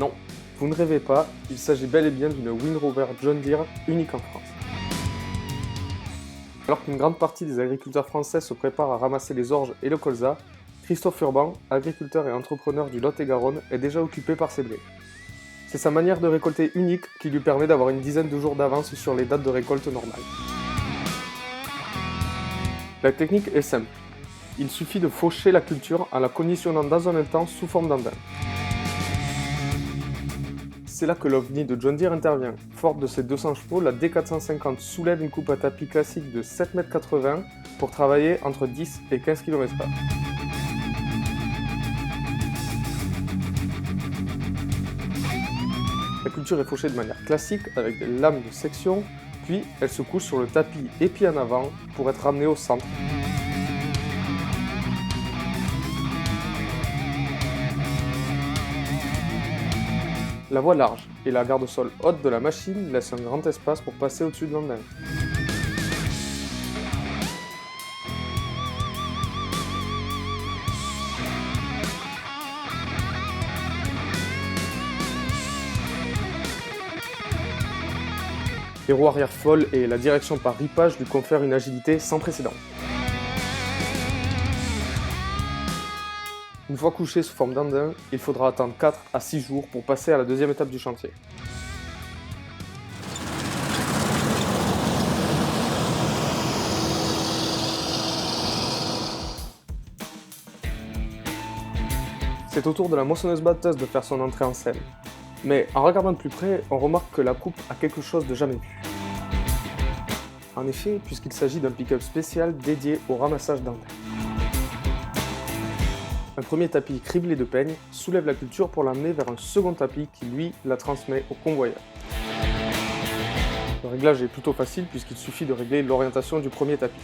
Non, vous ne rêvez pas, il s'agit bel et bien d'une Wind Rover John Deere unique en France. Alors qu'une grande partie des agriculteurs français se préparent à ramasser les orges et le colza, Christophe Urban, agriculteur et entrepreneur du Lot-et-Garonne, est déjà occupé par ses blés. C'est sa manière de récolter unique qui lui permet d'avoir une dizaine de jours d'avance sur les dates de récolte normales. La technique est simple. Il suffit de faucher la culture en la conditionnant dans un temps sous forme d'andin. C'est là que l'OVNI de John Deere intervient. Forte de ses 200 chevaux, la D450 soulève une coupe à tapis classique de 7,80 m pour travailler entre 10 et 15 km/h. La culture est fauchée de manière classique avec des lames de section, puis elle se couche sur le tapis et pied en avant pour être ramenée au centre. La voie large et la garde-sol haute de la machine laissent un grand espace pour passer au-dessus de l'andin. Les roues arrière folles et la direction par ripage lui confèrent une agilité sans précédent. Une fois couché sous forme d'andin, il faudra attendre 4 à 6 jours pour passer à la deuxième étape du chantier. C'est au tour de la moissonneuse-batteuse de faire son entrée en scène. Mais en regardant de plus près, on remarque que la coupe a quelque chose de jamais vu. En effet, puisqu'il s'agit d'un pick-up spécial dédié au ramassage d'andin. Un premier tapis criblé de peigne soulève la culture pour l'amener vers un second tapis qui, lui, la transmet au convoyeur. Le réglage est plutôt facile puisqu'il suffit de régler l'orientation du premier tapis.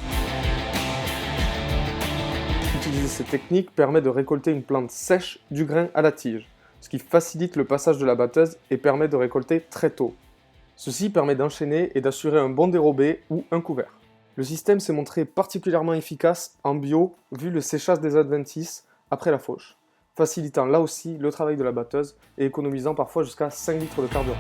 Utiliser cette technique permet de récolter une plante sèche du grain à la tige, ce qui facilite le passage de la batteuse et permet de récolter très tôt. Ceci permet d'enchaîner et d'assurer un bon dérobé ou un couvert. Le système s'est montré particulièrement efficace en bio vu le séchage des adventices après la fauche, facilitant là aussi le travail de la batteuse et économisant parfois jusqu'à 5 litres de carburant.